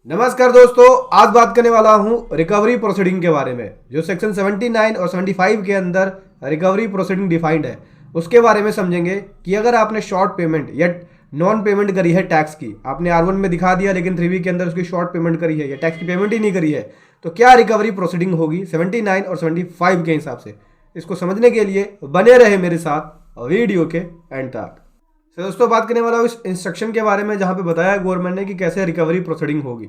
नमस्कार दोस्तों, आज बात करने वाला हूं रिकवरी प्रोसीडिंग के बारे में। जो सेक्शन 79 और 75 के अंदर रिकवरी प्रोसीडिंग डिफाइंड है उसके बारे में समझेंगे कि अगर आपने शॉर्ट पेमेंट या नॉन पेमेंट करी है टैक्स की, आपने R1 में दिखा दिया लेकिन 3B के अंदर उसकी शॉर्ट पेमेंट करी है या टैक्स की पेमेंट ही नहीं करी है, तो क्या रिकवरी प्रोसीडिंग होगी 79 और 75 के हिसाब से। इसको समझने के लिए बने रहे मेरे साथ वीडियो के एंड तक। तो दोस्तों बात करने वाला हूँ इस इंस्ट्रक्शन के बारे में जहाँ पे बताया गवर्नमेंट ने कि कैसे रिकवरी प्रोसीडिंग होगी।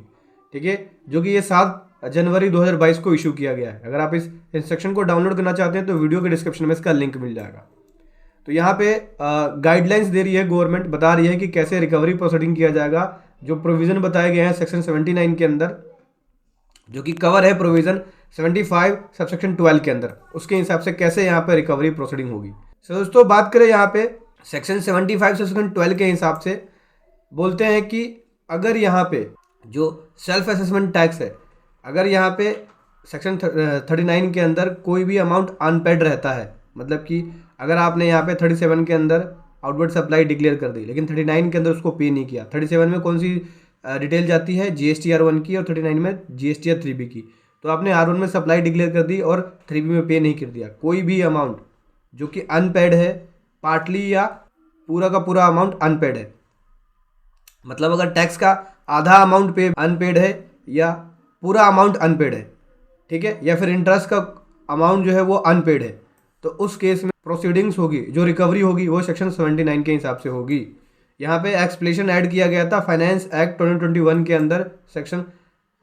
ठीक है, जो कि ये 7 जनवरी 2022 को इशू किया गया है। अगर आप इस इंस्ट्रक्शन को डाउनलोड करना चाहते हैं तो वीडियो के डिस्क्रिप्शन में इसका लिंक मिल जाएगा। तो यहाँ पे गाइडलाइंस दे रही है गवर्नमेंट, बता रही है कि कैसे रिकवरी प्रोसीडिंग किया जाएगा। जो प्रोविजन बताए गए हैं सेक्शन 79 के अंदर, जो कि कवर है प्रोविजन 75 सबसेक्शन 12 के अंदर, उसके हिसाब से कैसे यहाँ पे रिकवरी प्रोसीडिंग होगी। तो दोस्तों बात करें यहाँ पे सेक्शन 75 सेक्शन 12 के हिसाब से बोलते हैं कि अगर यहाँ पे जो सेल्फ असेसमेंट टैक्स है, अगर यहाँ पे सेक्शन 39 के अंदर कोई भी अमाउंट अनपेड रहता है, मतलब कि अगर आपने यहाँ पे 37 के अंदर आउटवर्ड सप्लाई डिक्लेयर कर दी लेकिन 39 के अंदर उसको पे नहीं किया। 37 में कौन सी डिटेल जाती है, GST R1 की, और 39 में GST R3B की। तो आपने R1 में सप्लाई डिक्लेयर कर दी और 3B में पे नहीं कर दिया। कोई भी अमाउंट जो कि अनपेड है, पार्टली या पूरा का पूरा अमाउंट अनपेड है, मतलब अगर टैक्स का आधा अमाउंट पे अनपेड है या पूरा अमाउंट अनपेड है, ठीक है, या फिर इंटरेस्ट का अमाउंट जो है वो अनपेड है, तो उस केस में प्रोसीडिंग्स होगी, जो रिकवरी होगी वो सेक्शन 79 के हिसाब से होगी। यहाँ पे एक्सप्लेनेशन ऐड किया गया था फाइनेंस एक्ट 2021 के अंदर सेक्शन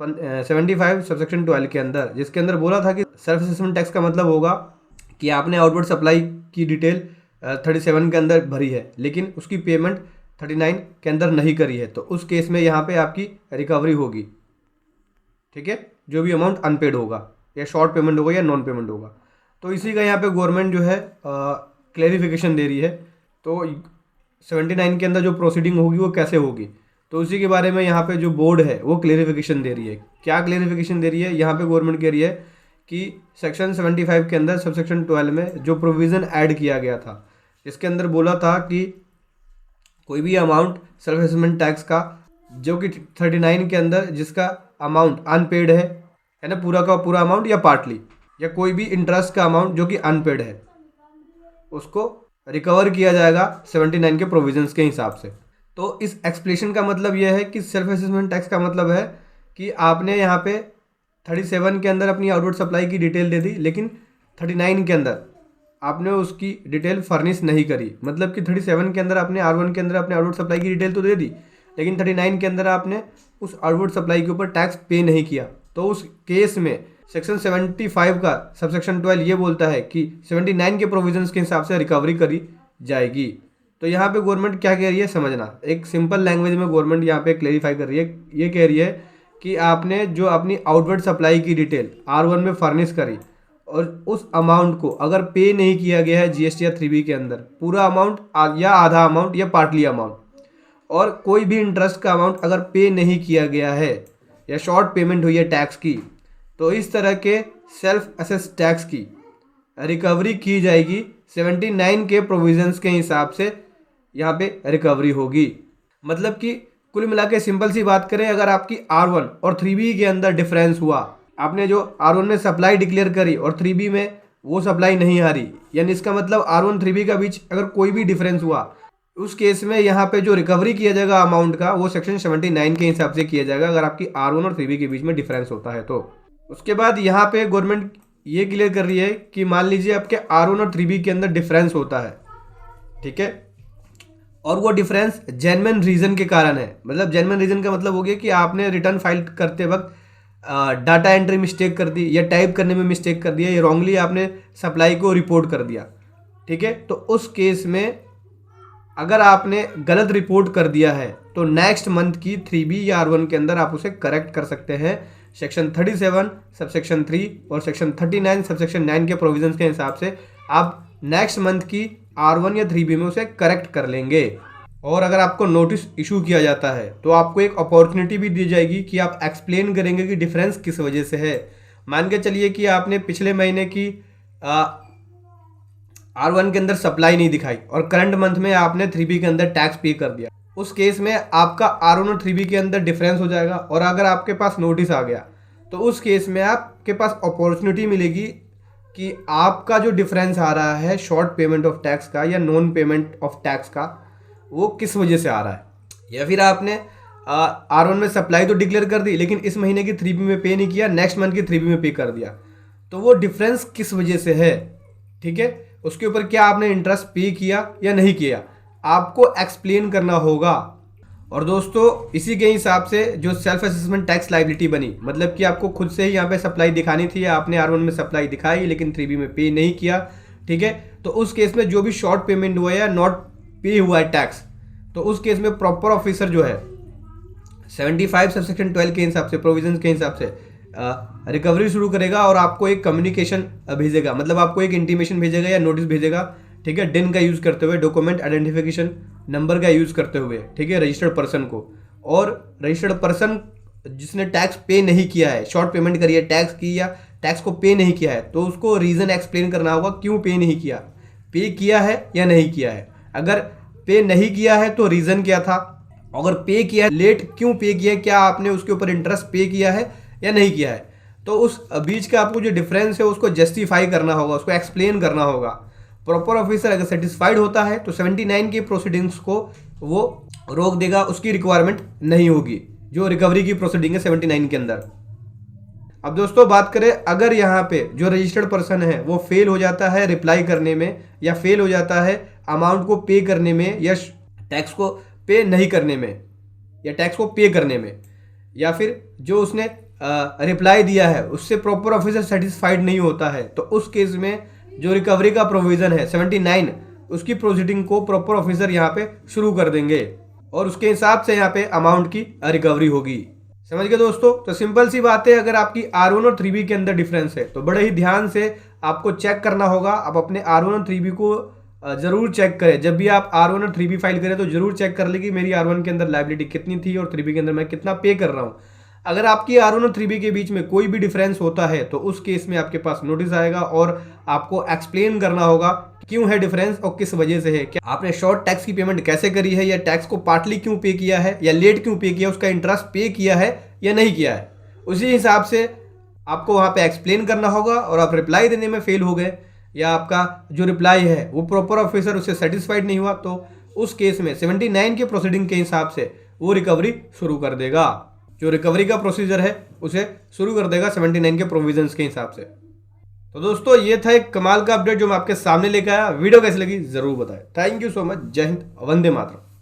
75 सबसेक्शन 12 के अंदर, जिसके अंदर बोला था कि सेल्फ असेसमेंट टैक्स का मतलब होगा कि आपने आउटवर्ड सप्लाई की डिटेल 37 के अंदर भरी है लेकिन उसकी पेमेंट 39 के अंदर नहीं करी है, तो उस केस में यहाँ पे आपकी रिकवरी होगी। ठीक है, जो भी अमाउंट अनपेड होगा या शॉर्ट पेमेंट होगा या नॉन पेमेंट होगा। तो इसी का यहाँ पे गवर्नमेंट जो है क्लैरिफिकेशन दे रही है। तो 79 के अंदर जो प्रोसीडिंग होगी वो कैसे होगी, तो उसी के बारे में यहाँ पे जो बोर्ड है वो क्लैरिफिकेशन दे रही है। क्या क्लैरिफिकेशन दे रही है, यहाँ पे गवर्नमेंट कह रही है कि सेक्शन 75 के अंदर सबसेक्शन 12 में जो प्रोविज़न ऐड किया गया था, इसके अंदर बोला था कि कोई भी अमाउंट सेल्फ असेसमेंट टैक्स का जो कि 39 के अंदर जिसका अमाउंट अनपेड है ना, पूरा का पूरा अमाउंट या पार्टली, या कोई भी इंटरेस्ट का अमाउंट जो कि अनपेड है, उसको रिकवर किया जाएगा 79 के प्रोविजंस के हिसाब से। तो इस एक्सप्लेनेशन का मतलब यह है कि सेल्फ असेसमेंट टैक्स का मतलब है कि आपने यहाँ पे 37 के अंदर अपनी आउटवर्ड सप्लाई की डिटेल दे दी लेकिन 39 के अंदर आपने उसकी डिटेल फर्निश नहीं करी। मतलब कि 37 के अंदर आपने R1 के अंदर अपने आउटवर्ड सप्लाई की डिटेल तो दे दी लेकिन 39 के अंदर आपने उस आउटवर्ड सप्लाई के ऊपर टैक्स पे नहीं किया। तो उस केस में सेक्शन 75 का सबसेक्शन 12 ये बोलता है कि 79 के प्रोविजंस के हिसाब से रिकवरी करी जाएगी। तो यहाँ पे गवर्नमेंट क्या कह रही है समझना, एक सिंपल लैंग्वेज में गवर्नमेंट यहाँ पे क्लेरिफाई कर रही है। ये कह रही है कि आपने जो अपनी आउटवर्ड सप्लाई की डिटेल R1 में फर्निश करी और उस अमाउंट को अगर पे नहीं किया गया है GST या 3B के अंदर, पूरा अमाउंट या आधा अमाउंट या पार्टली अमाउंट, और कोई भी इंटरेस्ट का अमाउंट अगर पे नहीं किया गया है या शॉर्ट पेमेंट हुई है टैक्स की, तो इस तरह के सेल्फ असेस टैक्स की रिकवरी की जाएगी 79 के प्रोविजंस के हिसाब से। यहाँ पे रिकवरी होगी। मतलब कि कुल मिला के सिंपल सी बात करें, अगर आपकी R1 और 3B के अंदर डिफरेंस हुआ, आपने जो R1 में सप्लाई डिक्लेयर करी और 3B में वो सप्लाई नहीं आ रही, यानी इसका मतलब R1 3B का बीच अगर कोई भी डिफरेंस हुआ, उस केस में यहाँ पे जो रिकवरी किया जाएगा अमाउंट का वो सेक्शन 79 के हिसाब से किया जाएगा, अगर आपकी R1 और 3B के बीच में डिफरेंस होता है तो। उसके बाद यहाँ पे गवर्नमेंट ये क्लियर कर रही है कि मान लीजिए आपके R1 और 3B के अंदर डिफरेंस होता है, ठीक है, और वो डिफरेंस जेन्युइन रीजन के कारण है। मतलब जेन्युइन रीजन का मतलब हो गया कि आपने रिटर्न फाइल करते वक्त डाटा एंट्री मिस्टेक कर दी या टाइप करने में मिस्टेक कर दिया या रॉन्गली आपने सप्लाई को रिपोर्ट कर दिया, ठीक है। तो उस केस में अगर आपने गलत रिपोर्ट कर दिया है तो नेक्स्ट मंथ की 3B या R1 के अंदर आप उसे करेक्ट कर सकते हैं। सेक्शन 37 सबसेक्शन 3 और सेक्शन 39 सबसेक्शन 9 के प्रोविजंस के हिसाब से आप नेक्स्ट मंथ की R1 या 3B में उसे करेक्ट कर लेंगे। और अगर आपको नोटिस इशू किया जाता है तो आपको एक अपॉर्चुनिटी भी दी जाएगी कि आप एक्सप्लेन करेंगे कि डिफरेंस किस वजह से है। मान के चलिए कि आपने पिछले महीने की R1 के अंदर सप्लाई नहीं दिखाई और करंट मंथ में आपने 3B के अंदर टैक्स पे कर दिया, उस केस में आपका R1 और 3B के अंदर डिफरेंस हो जाएगा। और अगर आपके पास नोटिस आ गया तो उस केस में आपके पास अपॉर्चुनिटी मिलेगी कि आपका जो डिफरेंस आ रहा है शॉर्ट पेमेंट ऑफ टैक्स का या नॉन पेमेंट ऑफ टैक्स का, वो किस वजह से आ रहा है। या फिर आपने R1 में सप्लाई तो डिक्लेयर कर दी लेकिन इस महीने की 3B में पे नहीं किया, नेक्स्ट मंथ की 3B में पे कर दिया, तो वो डिफरेंस किस वजह से है, ठीक है। उसके ऊपर क्या आपने इंटरेस्ट पे किया या नहीं किया, आपको एक्सप्लेन करना होगा। और दोस्तों इसी के हिसाब से जो सेल्फ असेसमेंट टैक्स लाइबिलिटी बनी, मतलब कि आपको खुद से ही यहाँ पे सप्लाई दिखानी थी, आपने R1 में सप्लाई दिखाई लेकिन 3B में पे नहीं किया, ठीक है। तो उस केस में जो भी शॉर्ट पेमेंट हुआ है या नॉट पे हुआ है टैक्स, तो उस केस में प्रॉपर ऑफिसर जो है 75 सबसेक्शन 12 के हिसाब से, प्रोविजंस के हिसाब से रिकवरी शुरू करेगा और आपको एक कम्युनिकेशन भेजेगा, मतलब आपको एक इंटीमेशन भेजेगा या नोटिस भेजेगा, ठीक है, डिन का यूज़ करते हुए, डॉक्यूमेंट आइडेंटिफिकेशन नंबर का यूज़ करते हुए, ठीक है, रजिस्टर्ड पर्सन को। और रजिस्टर्ड पर्सन जिसने टैक्स पे नहीं किया है, शॉर्ट पेमेंट करी है टैक्स की या टैक्स को पे नहीं किया है, तो उसको रीज़न एक्सप्लेन करना होगा क्यों पे नहीं किया, पे किया है या नहीं किया है। अगर पे नहीं किया है तो रीज़न क्या था, अगर पे किया है लेट क्यों पे किया है, क्या आपने उसके ऊपर इंटरेस्ट पे किया है या नहीं किया है। तो उस बीच का आपको जो डिफरेंस है उसको जस्टिफाई करना होगा, उसको एक्सप्लेन करना होगा। प्रॉपर ऑफिसर अगर सेटिस्फाइड होता है तो 79 की प्रोसीडिंग्स को वो रोक देगा, उसकी रिक्वायरमेंट नहीं होगी जो रिकवरी की प्रोसीडिंग है 79 के अंदर। अब दोस्तों बात करें, अगर यहाँ पे जो रजिस्टर्ड पर्सन है वो फेल हो जाता है रिप्लाई करने में, या फेल हो जाता है अमाउंट को पे करने में, या टैक्स को पे नहीं करने में, या टैक्स को पे करने में, या फिर जो उसने रिप्लाई दिया है उससे प्रॉपर ऑफिसर सेटिस्फाइड नहीं होता है, तो उस केस में जो रिकवरी का प्रोविजन है 79, उसकी प्रोसीडिंग को प्रॉपर ऑफिसर यहाँ पे शुरू कर देंगे और उसके हिसाब से यहाँ पे अमाउंट की रिकवरी होगी। समझ गए दोस्तों। तो सिंपल सी बात है, अगर आपकी R1 और 3B के अंदर डिफरेंस है तो बड़े ही ध्यान से आपको चेक करना होगा। आप अपने R1 और 3B को जरूर चेक करें। जब भी आप R1 और 3B फाइल करें तो जरूर चेक कर ले कि मेरी R1 के अंदर लायबिलिटी कितनी थी और 3B के अंदर मैं कितना पे कर रहा हूँ। अगर आपकी R1 और 3B के बीच में कोई भी डिफरेंस होता है तो उस केस में आपके पास नोटिस आएगा और आपको एक्सप्लेन करना होगा क्यों है डिफरेंस और किस वजह से है। क्या आपने शॉर्ट टैक्स की पेमेंट कैसे करी है, या टैक्स को पार्टली क्यों पे किया है या लेट क्यों पे किया, उसका इंटरेस्ट पे किया है या नहीं किया है। उसी हिसाब से आपको वहाँ पे एक्सप्लेन करना होगा। और आप रिप्लाई देने में फेल हो गए या आपका जो रिप्लाई है वो प्रॉपर ऑफिसर उससे सेटिस्फाइड नहीं हुआ, तो उस केस में 79 के प्रोसीडिंग के हिसाब से वो रिकवरी शुरू कर देगा। जो रिकवरी का प्रोसीजर है उसे शुरू कर देगा 79 के प्रोविजंस के हिसाब से। तो दोस्तों ये था एक कमाल का अपडेट जो मैं आपके सामने लेकर आया। वीडियो कैसी लगी जरूर बताएं। Thank you so much. जय हिंद, वंदे मातरम।